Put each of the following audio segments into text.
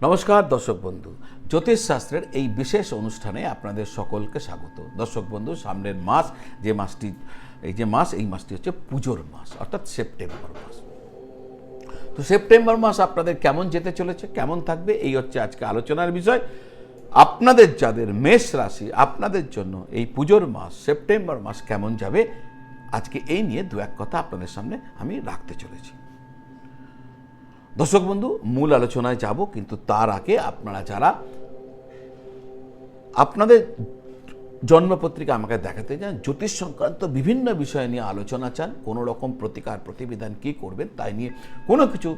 নমস্কার দর্শক বন্ধু, জ্যোতিষশাস্ত্রের এই বিশেষ অনুষ্ঠানে আপনাদের সকলকে স্বাগত। দর্শক বন্ধু, সামনের মাস এই মাসটি হচ্ছে পুজোর মাস, অর্থাৎ সেপ্টেম্বর মাস। তো সেপ্টেম্বর মাস আপনাদের কেমন যেতে চলেছে, কেমন থাকবে, এই হচ্ছে আজকে আলোচনার বিষয়। আপনাদের যাদের মেষ রাশি, আপনাদের জন্য এই পুজোর মাস সেপ্টেম্বর মাস কেমন যাবে, আজকে এই নিয়ে দু এক কথা আপনাদের সামনে আমি রাখতে চলেছি। দর্শক বন্ধু, মূল আলোচনায় যাব, কিন্তু তার আগে আপনারা যারা আপনাদের জন্মপত্রিকা আমাকে দেখাতে চান, জ্যোতিষ সংক্রান্ত বিভিন্ন বিষয় নিয়ে আলোচনা চান, কোনো রকম প্রতিকার প্রতিবিধান কী করবেন তাই নিয়ে কোনো কিছু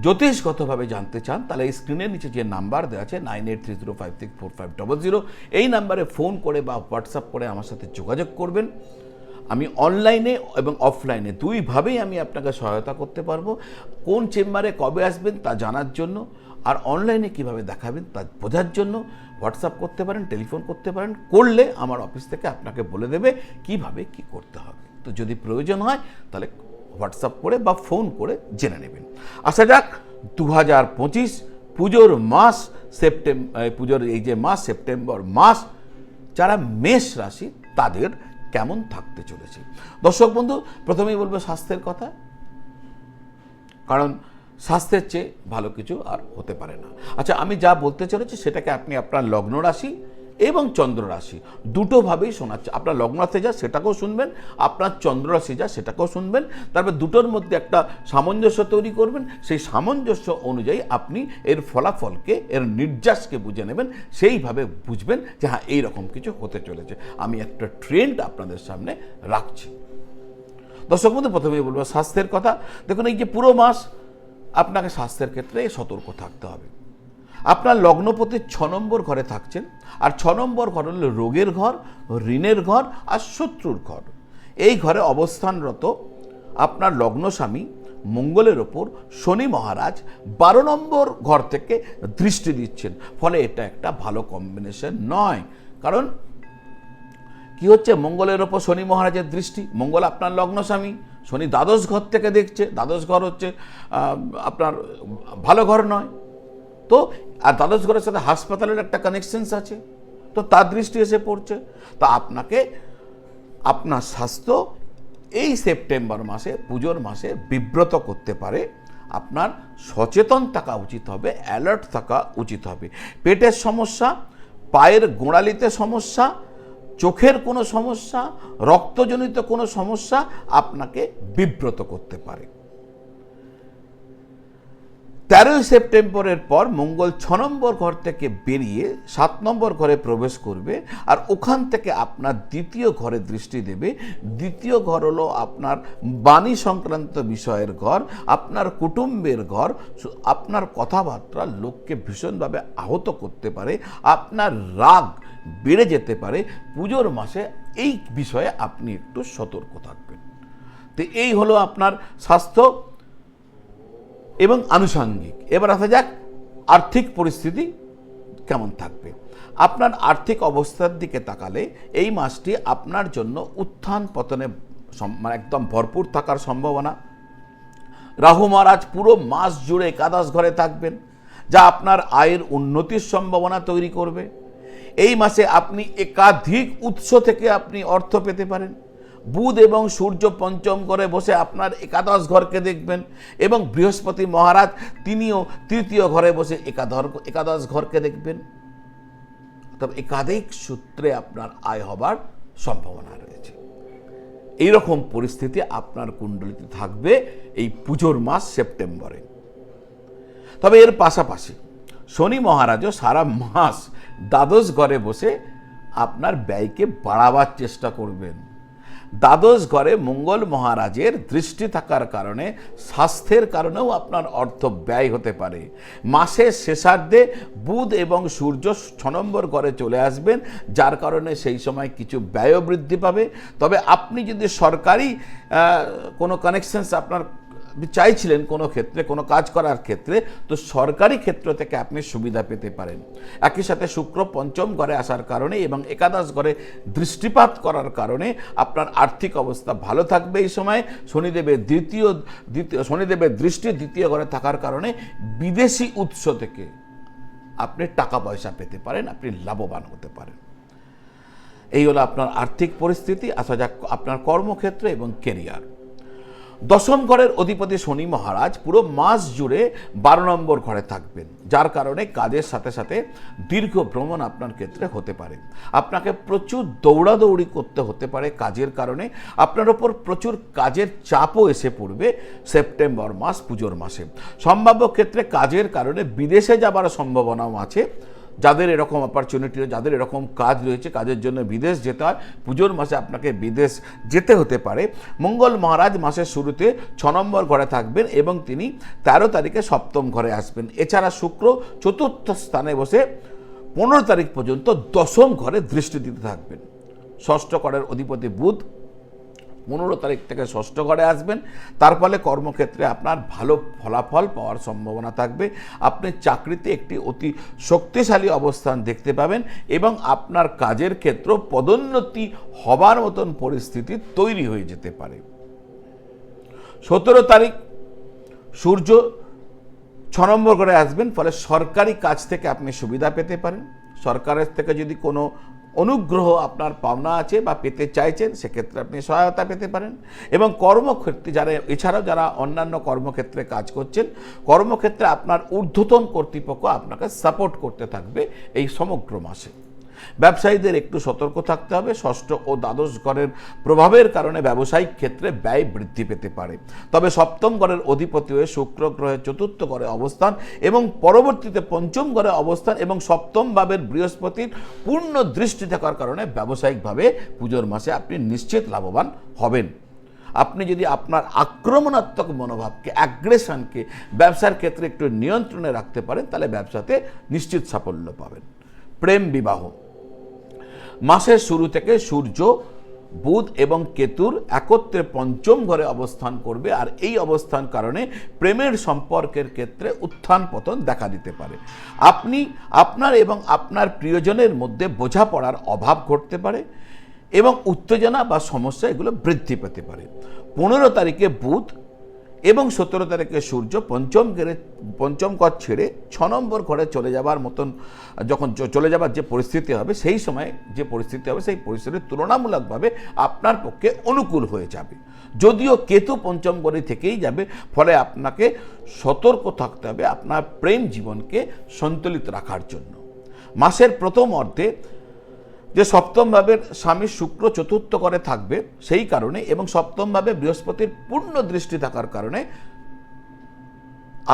জ্যোতিষগতভাবে জানতে চান, তাহলে এই স্ক্রিনের নিচে যে নাম্বার দেওয়া আছে 9830564500, এই নাম্বারে ফোন করে বা হোয়াটসঅ্যাপ করে আমার সাথে যোগাযোগ করবেন। আমি অনলাইনে এবং অফলাইনে দুইভাবেই আমি আপনাকে সহায়তা করতে পারবো। কোন চেম্বারে কবে আসবেন তা জানার জন্য, আর অনলাইনে কিভাবে দেখাবেন তা বোঝার জন্য হোয়াটসঅ্যাপ করতে পারেন, টেলিফোন করতে পারেন। করলে আমার অফিস থেকে আপনাকে বলে দেবে কিভাবে কি করতে হবে। তো যদি প্রয়োজন হয় তাহলে হোয়াটসঅ্যাপ করে বা ফোন করে জেনে নেবেন। আসা যাক 2025 পুজোর মাস পুজোর এই যে মাস সেপ্টেম্বর মাস, যারা মেষ রাশি তাদের কেমন থাকতে চলেছে। দর্শক বন্ধু, প্রথমেই বলবো স্বাস্থ্যের কথা, কারণ স্বাস্থ্যের চেয়ে ভালো কিছু আর হতে পারে না। আচ্ছা, আমি যা বলতে চলেছি সেটাকে আপনি আপনার লগ্ন রাশি এবং চন্দ্র রাশি দুটোভাবেই শোনাচ্ছে। আপনার লগ্ন রাশি যা সেটাকেও শুনবেন, আপনার চন্দ্র রাশি যা সেটাকেও শুনবেন। তারপর দুটোর মধ্যে একটা সামঞ্জস্য তৈরি করবেন। সেই সামঞ্জস্য অনুযায়ী আপনি এর ফলাফলকে, এর নির্যাসকে বুঝে নেবেন। সেইভাবে বুঝবেন যে হ্যাঁ, এইরকম কিছু হতে চলেছে। আমি একটা ট্রেন্ড আপনাদের সামনে রাখছি। দর্শক বন্ধু, প্রথমেই বলবো স্বাস্থ্যের কথা। দেখুন, এই যে পুরো মাস আপনাকে স্বাস্থ্যের ক্ষেত্রে সতর্ক থাকতে হবে। আপনার লগ্নপতি 6 নম্বর ঘরে থাকছেন, আর 6 নম্বর ঘর হল রোগের ঘর, ঋণের ঘর আর শত্রুর ঘর। এই ঘরে অবস্থানরত আপনার লগ্নস্বামী মঙ্গলের ওপর শনি মহারাজ 12 নম্বর ঘর থেকে দৃষ্টি দিচ্ছেন। ফলে এটা একটা ভালো কম্বিনেশন নয়। কারণ কি হচ্ছে, মঙ্গলের ওপর শনি মহারাজের দৃষ্টি, মঙ্গল আপনার লগ্নস্বামী, শনি দ্বাদশ ঘর থেকে দেখছে। দ্বাদশ ঘর হচ্ছে আপনার ভালো ঘর নয় তো, আর দ্বাদশ ঘরের সাথে হাসপাতালের একটা কানেকশনস আছে, তো তার দৃষ্টি এসে পড়ছে। তো আপনাকে আপনার স্বাস্থ্য এই সেপ্টেম্বর মাসে, পুজোর মাসে বিব্রত করতে পারে। আপনার সচেতন থাকা উচিত হবে, অ্যালার্ট থাকা উচিত হবে। পেটের সমস্যা, পায়ের গোড়ালিতে সমস্যা, চোখের কোনো সমস্যা, রক্তজনিত কোনো সমস্যা আপনাকে বিব্রত করতে পারে। 13 সেপ্টেম্বরের পর মঙ্গল 6 নম্বর ঘর থেকে বেরিয়ে 7 নম্বর ঘরে প্রবেশ করবে, আর ওখান থেকে আপনার দ্বিতীয় ঘরে দৃষ্টি দেবে। দ্বিতীয় ঘর হলো আপনার বাণী সংক্রান্ত বিষয়ের ঘর, আপনার কুটুম্বের ঘর। আপনার কথাবার্তা লোককে ভীষণভাবে আহত করতে পারে, আপনার রাগ বেড়ে যেতে পারে। পুজোর মাসে এই বিষয়ে আপনি একটু সতর্ক থাকবেন। তো এই হলো আপনার স্বাস্থ্য এবং আনুষঙ্গিক। এবার আসা যাক আর্থিক পরিস্থিতি কেমন থাকবে। আপনার আর্থিক অবস্থার দিকে তাকালে এই মাসটি আপনার জন্য উত্থান পতনে একদম ভরপুর থাকার সম্ভাবনা। রাহু মহারাজ পুরো মাস জুড়ে একাদশ ঘরে থাকবেন, যা আপনার আয়ের উন্নতির সম্ভাবনা তৈরি করবে। এই মাসে আপনি একাধিক উৎস থেকে আপনি অর্থ পেতে পারেন। বুধ এবং সূর্য পঞ্চম ঘরে বসে আপনার একাদশ ঘরকে দেখবেন, এবং বৃহস্পতি মহারাজ তিনিও তৃতীয় ঘরে বসে একাদশ ঘরকে দেখবেন। তবে একাধিক সূত্রে আপনার আয় হবার সম্ভাবনা রয়েছে। এইরকম পরিস্থিতি আপনার কুণ্ডলিতে থাকবে এই পুজোর মাস সেপ্টেম্বরে। তবে এর পাশাপাশি শনি মহারাজও সারা মাস দ্বাদশ ঘরে বসে আপনার ব্যয়কে বাড়াবার চেষ্টা করবেন। দ্বাদশ ঘরে মঙ্গল মহারাজের দৃষ্টি থাকার কারণে স্বাস্থ্যের কারণেও আপনার অর্থ ব্যয় হতে পারে। মাসের শেষার্ধে বুধ এবং সূর্য 6 নম্বর ঘরে চলে আসবেন, যার কারণে সেই সময় কিছু ব্যয় বৃদ্ধি পাবে। তবে আপনি যদি সরকারি কোনো কানেকশনস আপনার চাইছিলেন কোনো ক্ষেত্রে, কোনো কাজ করার ক্ষেত্রে, তো সরকারি ক্ষেত্র থেকে আপনি সুবিধা পেতে পারেন। একই সাথে শুক্র পঞ্চম ঘরে আসার কারণে এবং একাদশ ঘরে দৃষ্টিপাত করার কারণে আপনার আর্থিক অবস্থা ভালো থাকবে। এই সময় শনিদেবের দৃষ্টি দ্বিতীয় ঘরে থাকার কারণে বিদেশি উৎস থেকে আপনি টাকা পয়সা পেতে পারেন, আপনি লাভবান হতে পারেন। এই হলো আপনার আর্থিক পরিস্থিতি। আসা যাক আপনার কর্মক্ষেত্রে এবং কেরিয়ার। দশম ঘরের অধিপতি শনি মহারাজ পুরো মাস জুড়ে 12 নম্বর ঘরে থাকবেন, যার কারণে কাজের সাথে সাথে দীর্ঘ ভ্রমণ আপনার ক্ষেত্রে হতে পারে। আপনাকে প্রচুর দৌড়াদৌড়ি করতে হতে পারে কাজের কারণে। আপনার ওপর প্রচুর কাজের চাপও এসে পড়বে সেপ্টেম্বর মাস, পুজোর মাসে। সম্ভাব্য ক্ষেত্রে কাজের কারণে বিদেশে যাবার সম্ভাবনাও আছে। যাদের এরকম অপরচুনিটি, যাদের এরকম কাজ রয়েছে, কাজের জন্য বিদেশ যেতে হয়, পুজোর মাসে আপনাকে বিদেশ যেতে হতে পারে। মঙ্গল মহারাজ মাসের শুরুতে 6 নম্বর ঘরে থাকবেন এবং তিনি 13 তারিখে সপ্তম ঘরে আসবেন। এছাড়া শুক্র চতুর্থ স্থানে বসে 15 তারিখ পর্যন্ত দশম ঘরে দৃষ্টি দিতে থাকবেন। ষষ্ঠ ঘরের অধিপতি বুধ 15 তারিখ থেকে ষষ্ঠ ঘরে আসবেন। তার ফলে কর্মক্ষেত্রে আপনার ভালো ফলাফল পাওয়ার সম্ভাবনা থাকবে। আপনি চাকরিতে একটি অতি শক্তিশালী অবস্থান দেখতে পাবেন এবং আপনার কাজের ক্ষেত্র পদোন্নতি হবার মতন পরিস্থিতি তৈরি হয়ে যেতে পারে। 17 তারিখ সূর্য 6 নম্বর ঘরে আসবেন, ফলে সরকারি কাজ থেকে আপনি সুবিধা পেতে পারেন। সরকারের থেকে যদি কোনো অনুগ্রহ আপনার পাওনা আছে বা পেতে চাইছেন, সেক্ষেত্রে আপনি সহায়তা পেতে পারেন। এবং কর্মক্ষেত্রে এছাড়াও যারা অন্যান্য কর্মক্ষেত্রে কাজ করছেন, কর্মক্ষেত্রে আপনার ঊর্ধ্বতন কর্তৃপক্ষ আপনাকে সাপোর্ট করতে থাকবে এই সমগ্র মাসে। ব্যবসায়ীদের একটু সতর্ক থাকতে হবে। ষষ্ঠ ও দ্বাদশ ঘরের প্রভাবের কারণে ব্যবসায়িক ক্ষেত্রে ব্যয় বৃদ্ধি পেতে পারে। তবে সপ্তম ঘরের অধিপতি হয়ে শুক্র গ্রহের চতুর্থ ঘরে অবস্থান এবং পরবর্তীতে পঞ্চম ঘরে অবস্থান এবং সপ্তম ভাবের বৃহস্পতির পূর্ণ দৃষ্টি থাকার কারণে ব্যবসায়িকভাবে পুজোর মাসে আপনি নিশ্চিত লাভবান হবেন। আপনি যদি আপনার আক্রমণাত্মক মনোভাবকে, অ্যাগ্রেশনকে ব্যবসার ক্ষেত্রে একটু নিয়ন্ত্রণে রাখতে পারেন, তাহলে ব্যবসাতে নিশ্চিত সাফল্য পাবেন। প্রেম বিবাহ মাসের শুরু থেকে সূর্য, বুধ এবং কেতুর একত্রে পঞ্চম ঘরে অবস্থান করবে। আর এই অবস্থান কারণে প্রেমের সম্পর্কের ক্ষেত্রে উত্থান পতন দেখা দিতে পারে। আপনার এবং আপনার প্রিয়জনের মধ্যে বোঝাপড়ার অভাব ঘটতে পারে এবং উত্তেজনা বা সমস্যা এগুলো বৃদ্ধি পেতে পারে। 15 তারিখে বুধ এবং 17 তারিখে সূর্য পঞ্চম ঘর ছেড়ে 6 নম্বর ঘরে চলে যাবার মতন, যখন চলে যাবার যে পরিস্থিতি হবে, সেই সময় যে পরিস্থিতি হবে, সেই পরিস্থিতি তুলনামূলকভাবে আপনার পক্ষে অনুকূল হয়ে যাবে। যদিও কেতু পঞ্চম ঘরে থেকেই যাবে, ফলে আপনাকে সতর্ক থাকতে হবে আপনার প্রেম জীবনকে সন্তুলিত রাখার জন্য। মাসের প্রথম অর্ধে যে সপ্তম ভাবের স্বামী শুক্র চতুর্থ ঘরে থাকবে, সেই কারণে এবং সপ্তম ভাবে বৃহস্পতির পূর্ণ দৃষ্টি থাকার কারণে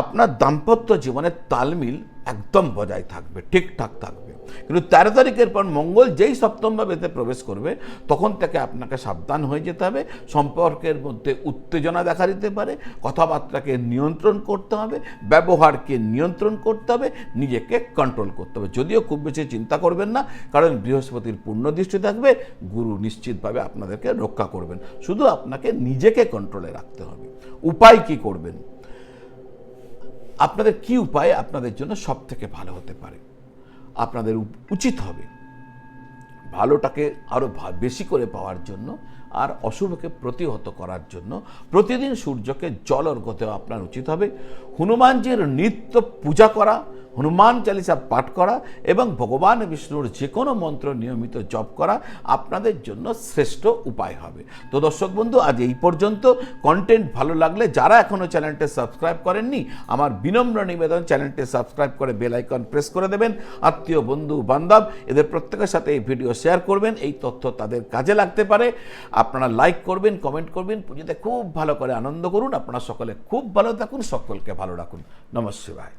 আপনার দাম্পত্য জীবনের তালমিল একদম বজায় থাকবে, ঠিকঠাক থাকবে। কিন্তু 13 তারিখের পর মঙ্গল যেই সপ্তম ভাবেতে প্রবেশ করবে, তখন থেকে আপনাকে সাবধান হয়ে যেতে হবে। সম্পর্কের মধ্যে উত্তেজনা দেখা দিতে পারে, কথাবার্তাকে নিয়ন্ত্রণ করতে হবে, ব্যবহারকে নিয়ন্ত্রণ করতে হবে, নিজেকে কন্ট্রোল করতে হবে। যদিও খুব বেশি চিন্তা করবেন না, কারণ বৃহস্পতির পূর্ণ দৃষ্টি থাকবে, গুরু নিশ্চিতভাবে আপনাদেরকে রক্ষা করবেন। শুধু আপনাকে নিজেকে কন্ট্রোলে রাখতে হবে। উপায় কি করবেন? আপনাদের কি উপায় আপনাদের জন্য সব থেকে ভালো হতে পারে? আপনাদের উচিত হবে ভালোটাকে আরো বেশি করে পাওয়ার জন্য আর অশুভকে প্রতিহত করার জন্য প্রতিদিন সূর্যকে জল অর্ঘ্য দেওয়া আপনার উচিত হবে। হনুমানজির নিত্য পূজা করা, হনুমান চালিসা পাঠ করা এবং ভগবান বিষ্ণুর যে কোনো মন্ত্র নিয়মিত জপ করা আপনাদের জন্য শ্রেষ্ঠ উপায় হবে। তো দর্শক বন্ধু, আজ এই পর্যন্ত। কন্টেন্ট ভালো লাগলে যারা এখনও চ্যানেলটি সাবস্ক্রাইব করেননি, আমার বিনম্র নিবেদন, চ্যানেলটি সাবস্ক্রাইব করে বেল আইকন প্রেস করে দেবেন। আত্মীয়, বন্ধু, বান্ধব এদের প্রত্যেকের সাথে এই ভিডিও শেয়ার করবেন। এই তথ্য তাদের কাজে লাগতে পারে। আপনারা লাইক করবেন, কমেন্ট করবেন। পুজোতে খুব ভালো করে আনন্দ করুন। আপনারা সকলে খুব ভালো থাকুন, সকলকে ভালো রাখুন। নমঃ শিবায়।